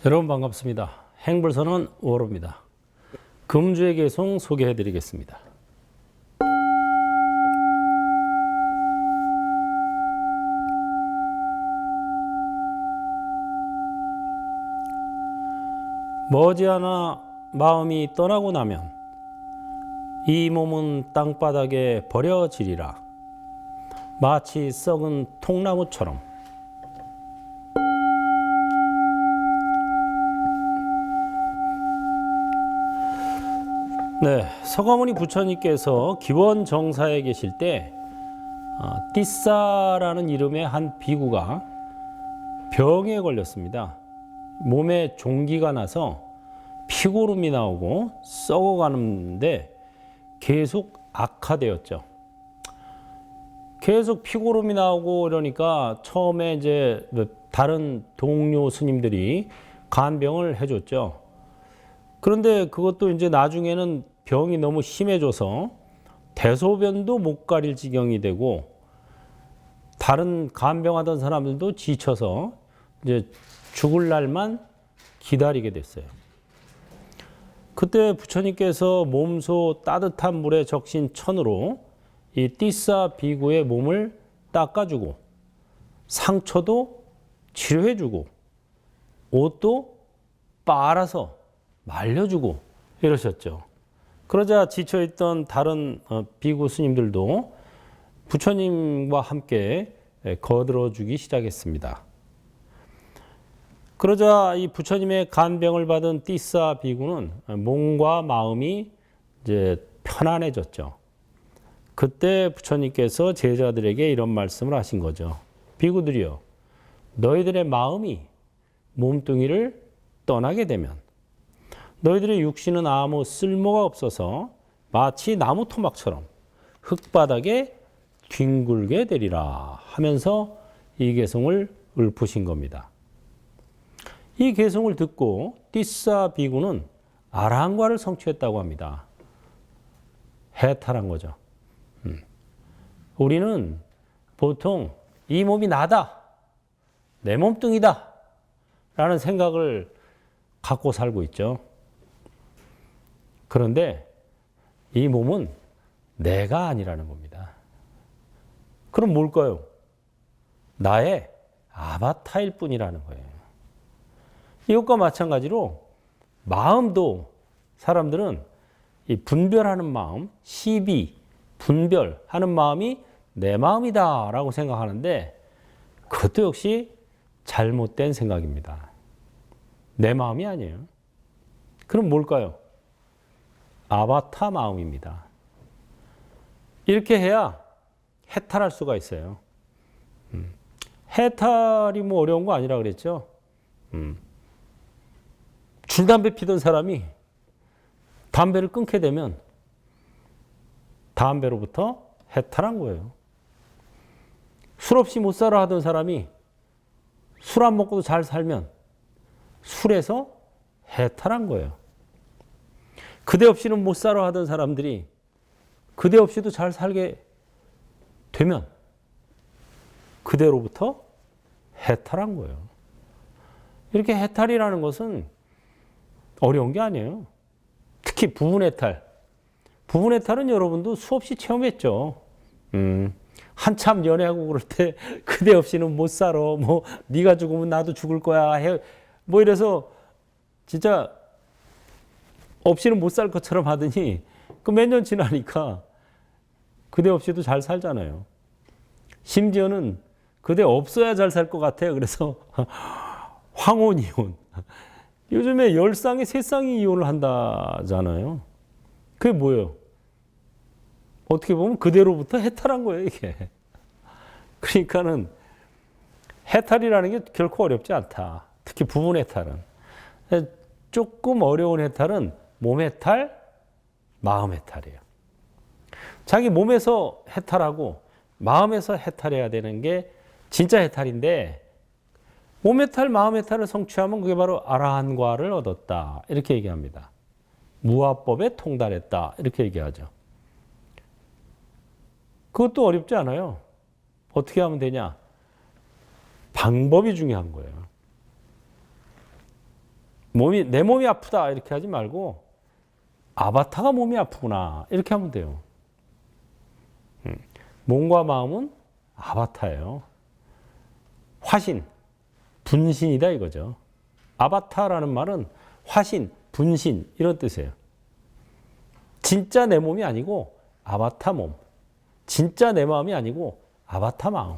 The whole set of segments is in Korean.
여러분 반갑습니다. 행불선언 월호입니다. 금주의 개송 소개해 드리겠습니다. 머지않아 마음이 떠나고 나면 이 몸은 땅바닥에 버려지리라. 마치 썩은 통나무처럼. 네, 서가모니 부처님께서 기원 정사에 계실 때 띠싸라는 이름의 한 비구가 병에 걸렸습니다. 몸에 종기가 나서 피고름이 나오고 썩어가는데 계속 악화되었죠. 계속 피고름이 나오고 이러니까 처음에 이제 다른 동료 스님들이 간병을 해줬죠. 그런데 그것도 이제 나중에는 병이 너무 심해져서 대소변도 못 가릴 지경이 되고 다른 간병하던 사람들도 지쳐서 이제 죽을 날만 기다리게 됐어요. 그때 부처님께서 몸소 따뜻한 물에 적신 천으로 이 띠싸 비구의 몸을 닦아주고 상처도 치료해주고 옷도 빨아서 말려주고 이러셨죠. 그러자 지쳐있던 다른 비구 스님들도 부처님과 함께 거들어주기 시작했습니다. 그러자 이 부처님의 간병을 받은 띠싸 비구는 몸과 마음이 이제 편안해졌죠. 그때 부처님께서 제자들에게 이런 말씀을 하신 거죠. 비구들이여, 너희들의 마음이 몸뚱이를 떠나게 되면 너희들의 육신은 아무 쓸모가 없어서 마치 나무 토막처럼 흙바닥에 뒹굴게 되리라 하면서 이 개송을 읊으신 겁니다. 이 개송을 듣고 띠싸 비구는 아라한과를 성취했다고 합니다. 해탈한 거죠. 우리는 보통 이 몸이 나다, 내 몸뚱이다 라는 생각을 갖고 살고 있죠. 그런데 이 몸은 내가 아니라는 겁니다. 그럼 뭘까요? 나의 아바타일 뿐이라는 거예요. 이것과 마찬가지로 마음도 사람들은 이 분별하는 마음, 시비, 분별하는 마음이 내 마음이다라고 생각하는데 그것도 역시 잘못된 생각입니다. 내 마음이 아니에요. 그럼 뭘까요? 아바타 마음입니다. 이렇게 해야 해탈할 수가 있어요. 해탈이 뭐 어려운 거 아니라 그랬죠. 줄 담배 피던 사람이 담배를 끊게 되면 담배로부터 해탈한 거예요. 술 없이 못 살아 하던 사람이 술 안 먹고도 잘 살면 술에서 해탈한 거예요. 그대 없이는 못 살아 하던 사람들이 그대 없이도 잘 살게 되면 그대로부터 해탈한 거예요. 이렇게 해탈이라는 것은 어려운 게 아니에요. 특히 부분해탈. 부분해탈은 여러분도 수없이 체험했죠. 한참 연애하고 그럴 때 그대 없이는 못 살아. 뭐 네가 죽으면 나도 죽을 거야. 뭐 이래서 진짜 없이는 못 살 것처럼 하더니 그 몇 년 지나니까 그대 없이도 잘 살잖아요. 심지어는 그대 없어야 잘 살 것 같아요. 그래서 황혼 이혼. 요즘에 10쌍이 3쌍이 이혼을 한다잖아요. 그게 뭐예요? 어떻게 보면 그대로부터 해탈한 거예요, 이게. 그러니까는 해탈이라는 게 결코 어렵지 않다. 특히 부분 해탈은. 조금 어려운 해탈은 몸 해탈, 마음 해탈이에요. 자기 몸에서 해탈하고 마음에서 해탈해야 되는 게 진짜 해탈인데 몸 해탈, 마음 해탈을 성취하면 그게 바로 아라한과를 얻었다. 이렇게 얘기합니다. 무아법에 통달했다. 이렇게 얘기하죠. 그것도 어렵지 않아요. 어떻게 하면 되냐? 방법이 중요한 거예요. 내 몸이 아프다 이렇게 하지 말고 아바타가 몸이 아프구나 이렇게 하면 돼요. 몸과 마음은 아바타예요. 화신, 분신이다 이거죠. 아바타라는 말은 화신, 분신 이런 뜻이에요. 진짜 내 몸이 아니고 아바타 몸. 진짜 내 마음이 아니고 아바타 마음.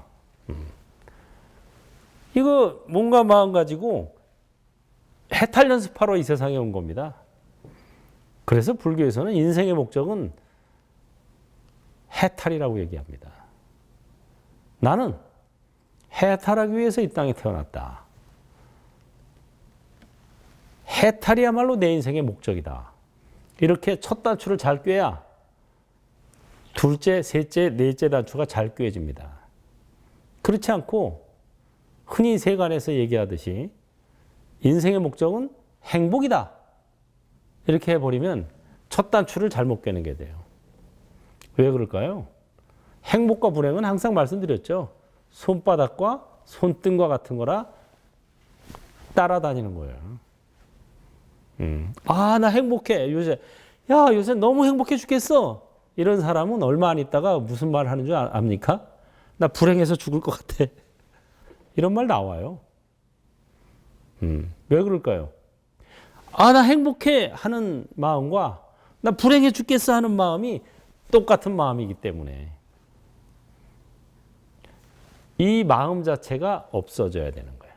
이거 몸과 마음 가지고 해탈 연습하러 이 세상에 온 겁니다. 그래서 불교에서는 인생의 목적은 해탈이라고 얘기합니다. 나는 해탈하기 위해서 이 땅에 태어났다. 해탈이야말로 내 인생의 목적이다. 이렇게 첫 단추를 잘 꿰야 둘째, 셋째, 넷째 단추가 잘 꿰집니다. 그렇지 않고 흔히 세간에서 얘기하듯이 인생의 목적은 행복이다. 이렇게 해버리면 첫 단추를 잘못 꿰는 게 돼요. 왜 그럴까요? 행복과 불행은 항상 말씀드렸죠. 손바닥과 손등과 같은 거라 따라다니는 거예요. 아, 나 행복해. 요새 너무 행복해 죽겠어. 이런 사람은 얼마 안 있다가 무슨 말 하는 줄 압니까? 나 불행해서 죽을 것 같아. 이런 말 나와요. 왜 그럴까요? 아, 나 행복해 하는 마음과 나 불행해 죽겠어 하는 마음이 똑같은 마음이기 때문에 이 마음 자체가 없어져야 되는 거예요.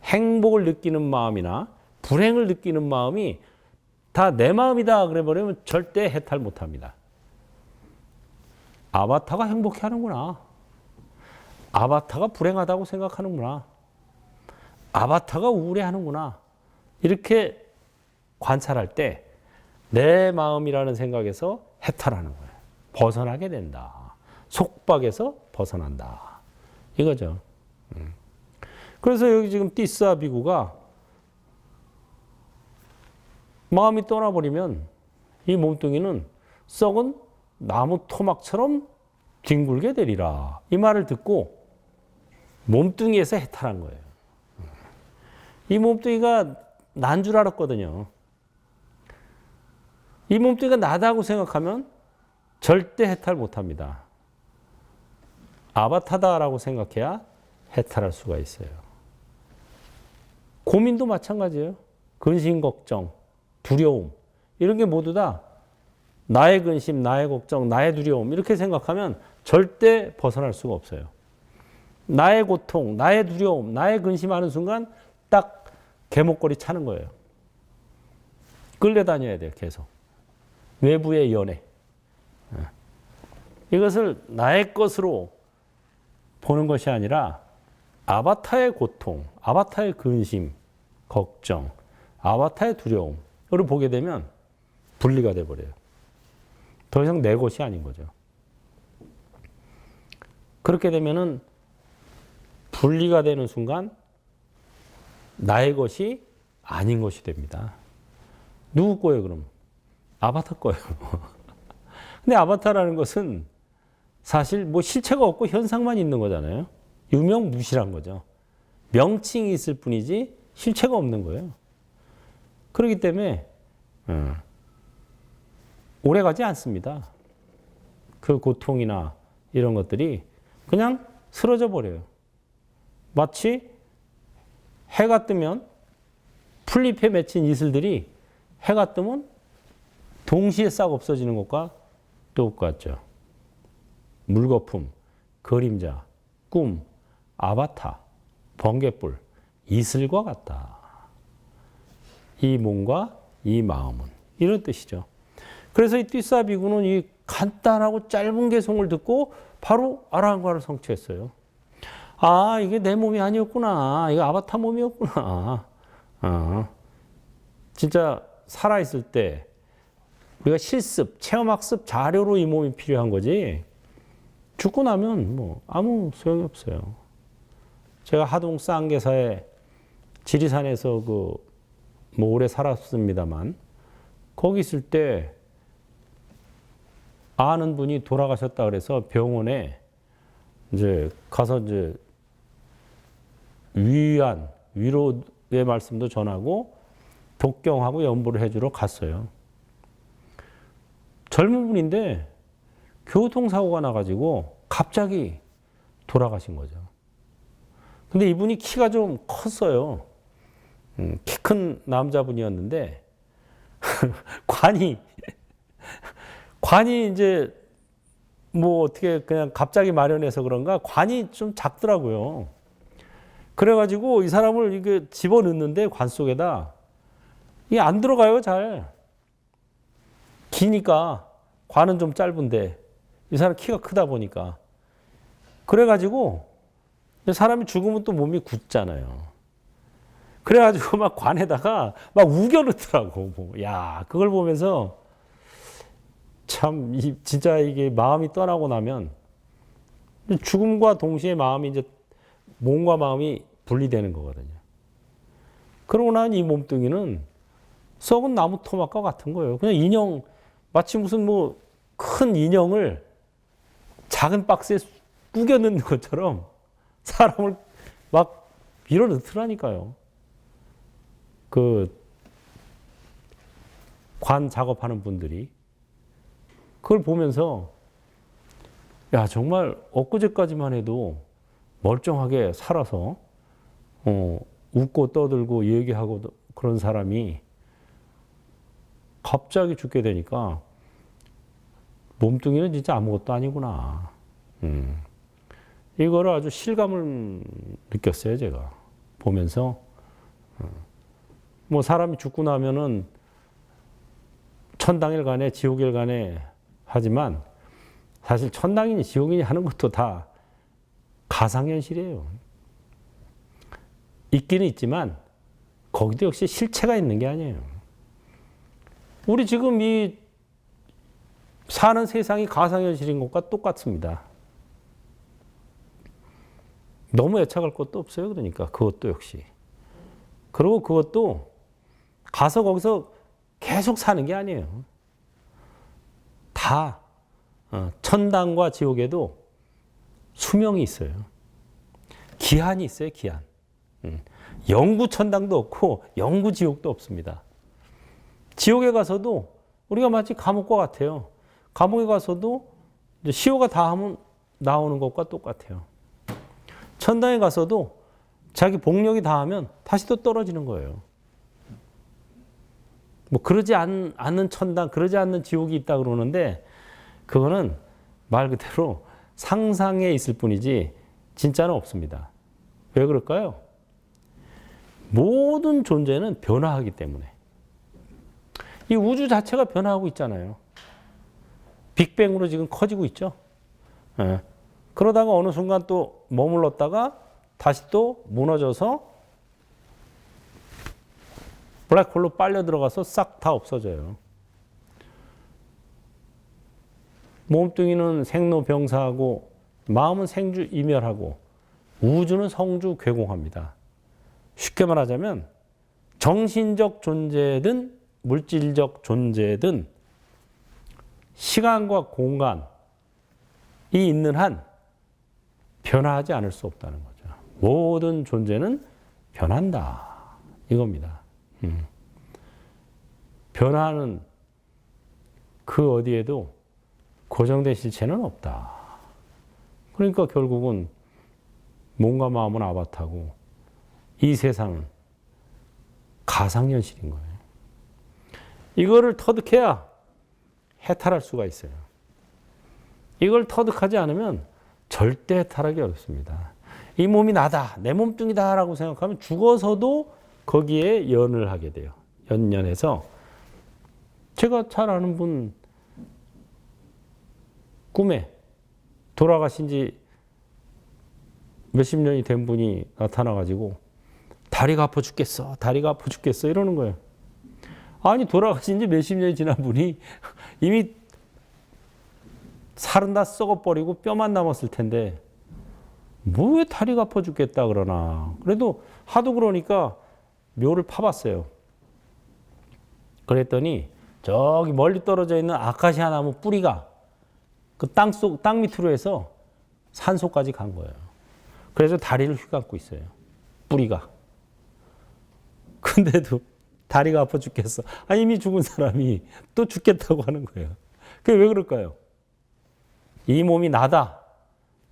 행복을 느끼는 마음이나 불행을 느끼는 마음이 다 내 마음이다 그래 버리면 절대 해탈 못 합니다. 아바타가 행복해 하는구나. 아바타가 불행하다고 생각하는구나. 아바타가 우울해 하는구나. 이렇게 관찰할 때 내 마음이라는 생각에서 해탈하는 거예요. 벗어나게 된다. 속박에서 벗어난다. 이거죠. 그래서 여기 지금 띠스아 비구가 마음이 떠나버리면 이 몸뚱이는 썩은 나무 토막처럼 뒹굴게 되리라. 이 말을 듣고 몸뚱이에서 해탈한 거예요. 이 몸뚱이가 난 줄 알았거든요. 이 몸뚱이가 나다고 생각하면 절대 해탈 못합니다. 아바타다라고 생각해야 해탈할 수가 있어요. 고민도 마찬가지예요. 근심, 걱정, 두려움 이런 게 모두 다 나의 근심, 나의 걱정, 나의 두려움 이렇게 생각하면 절대 벗어날 수가 없어요. 나의 고통, 나의 두려움, 나의 근심하는 순간 딱 개목걸이 차는 거예요. 끌려다녀야 돼요. 계속. 외부의 연애. 이것을 나의 것으로 보는 것이 아니라 아바타의 고통, 아바타의 근심, 걱정, 아바타의 두려움을 보게 되면 분리가 돼버려요. 더 이상 내 것이 아닌 거죠. 그렇게 되면은 분리가 되는 순간 나의 것이 아닌 것이 됩니다. 누구 거예요, 그럼? 아바타 거예요. 근데 아바타라는 것은 사실 뭐 실체가 없고 현상만 있는 거잖아요. 유명무실한 거죠. 명칭이 있을 뿐이지 실체가 없는 거예요. 그렇기 때문에 오래가지 않습니다. 그 고통이나 이런 것들이 그냥 쓰러져 버려요. 마치 해가 뜨면 풀잎에 맺힌 이슬들이 해가 뜨면 동시에 싹 없어지는 것과 똑같죠. 물거품, 그림자, 꿈, 아바타, 번갯불, 이슬과 같다. 이 몸과 이 마음은 이런 뜻이죠. 그래서 이 띠스아 비구는 이 간단하고 짧은 개송을 듣고 바로 아라한과를 성취했어요. 아, 이게 내 몸이 아니었구나. 이거 아바타 몸이었구나. 진짜 살아있을 때 우리가 실습, 체험학습 자료로 이 몸이 필요한 거지. 죽고 나면 뭐 아무 소용이 없어요. 제가 하동 쌍계사에 지리산에서 뭐 오래 살았습니다만 거기 있을 때 아는 분이 돌아가셨다 그래서 병원에 이제 가서 이제 위로의 말씀도 전하고 독경하고 연부를 해주러 갔어요. 젊은 분인데 교통사고가 나가지고 갑자기 돌아가신 거죠. 근데 이분이 키가 좀 컸어요. 키 큰 남자분이었는데 관이 이제 뭐 어떻게 그냥 갑자기 마련해서 그런가 관이 좀 작더라고요. 그래가지고 이 사람을 이게 집어넣는데 관 속에다 이게 안 들어가요, 잘. 기니까 관은 좀 짧은데 이 사람 키가 크다 보니까 그래가지고 사람이 죽으면 또 몸이 굳잖아요. 그래가지고 막 관에다가 막 우겨 넣더라고. 야, 그걸 보면서 참 진짜 이게 마음이 떠나고 나면 죽음과 동시에 마음이 이제 몸과 마음이 분리되는 거거든요. 그러고 난 이 몸뚱이는 썩은 나무 토막과 같은 거예요. 그냥 인형, 마치 무슨 뭐 큰 인형을 작은 박스에 꾸겨 넣는 것처럼 사람을 막 밀어 넣더라니까요. 그 관 작업하는 분들이. 그걸 보면서 야, 정말 엊그제까지만 해도 멀쩡하게 살아서 웃고 떠들고 얘기하고 그런 사람이 갑자기 죽게 되니까 몸뚱이는 진짜 아무것도 아니구나. 이거를 아주 실감을 느꼈어요, 제가. 보면서. 뭐 사람이 죽고 나면은 천당일 간에 지옥일 간에 하지만 사실 천당이니 지옥이니 하는 것도 다 가상현실이에요. 있기는 있지만 거기도 역시 실체가 있는 게 아니에요. 우리 지금 이 사는 세상이 가상현실인 것과 똑같습니다. 너무 애착할 것도 없어요. 그러니까 그것도 역시. 그리고 그것도 가서 거기서 계속 사는 게 아니에요. 다 천당과 지옥에도 수명이 있어요. 기한이 있어요. 기한. 영구 천당도 없고 영구 지옥도 없습니다. 지옥에 가서도 우리가 마치 감옥과 같아요. 감옥에 가서도 시효가 다 하면 나오는 것과 똑같아요. 천당에 가서도 자기 복력이 다 하면 다시 또 떨어지는 거예요. 뭐 그러지 않는 천당, 그러지 않는 지옥이 있다 그러는데 그거는 말 그대로 상상에 있을 뿐이지 진짜는 없습니다. 왜 그럴까요? 모든 존재는 변화하기 때문에. 이 우주 자체가 변화하고 있잖아요. 빅뱅으로 지금 커지고 있죠. 예. 그러다가 어느 순간 또 머물렀다가 다시 또 무너져서 블랙홀로 빨려 들어가서 싹 다 없어져요. 몸뚱이는 생로병사하고 마음은 생주이멸하고 우주는 성주괴공합니다. 쉽게 말하자면 정신적 존재든 물질적 존재든 시간과 공간이 있는 한 변화하지 않을 수 없다는 거죠. 모든 존재는 변한다. 이겁니다. 변화는 그 어디에도 고정된 실체는 없다. 그러니까 결국은 몸과 마음은 아바타고 이 세상은 가상현실인 거예요. 이거를 터득해야 해탈할 수가 있어요. 이걸 터득하지 않으면 절대 해탈하기 어렵습니다. 이 몸이 나다, 내 몸뚱이다 라고 생각하면 죽어서도 거기에 연을 하게 돼요. 연연해서 제가 잘 아는 분 꿈에 돌아가신 지 몇십 년이 된 분이 나타나가지고 다리가 아파 죽겠어, 다리가 아파 죽겠어 이러는 거예요. 아니 돌아가신 지 몇십 년이 지난 분이 이미 살은 다 썩어버리고 뼈만 남았을 텐데 뭐 왜 다리가 아파 죽겠다 그러나. 그래도 하도 그러니까 묘를 파봤어요. 그랬더니 저기 멀리 떨어져 있는 아카시아 나무 뿌리가 그 땅 밑으로 해서 산소까지 간 거예요. 그래서 다리를 휘감고 있어요. 뿌리가. 근데도 다리가 아파 죽겠어. 아, 이미 죽은 사람이 또 죽겠다고 하는 거예요. 그게 왜 그럴까요? 이 몸이 나다.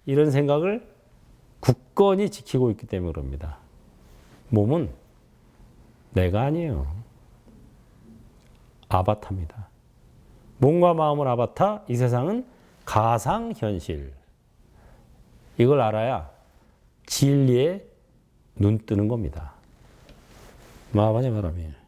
이런 생각을 굳건히 지키고 있기 때문에 그럽니다. 몸은 내가 아니에요. 아바타입니다. 몸과 마음은 아바타, 이 세상은 가상현실. 이걸 알아야 진리에 눈 뜨는 겁니다. 마하바냐 바람이.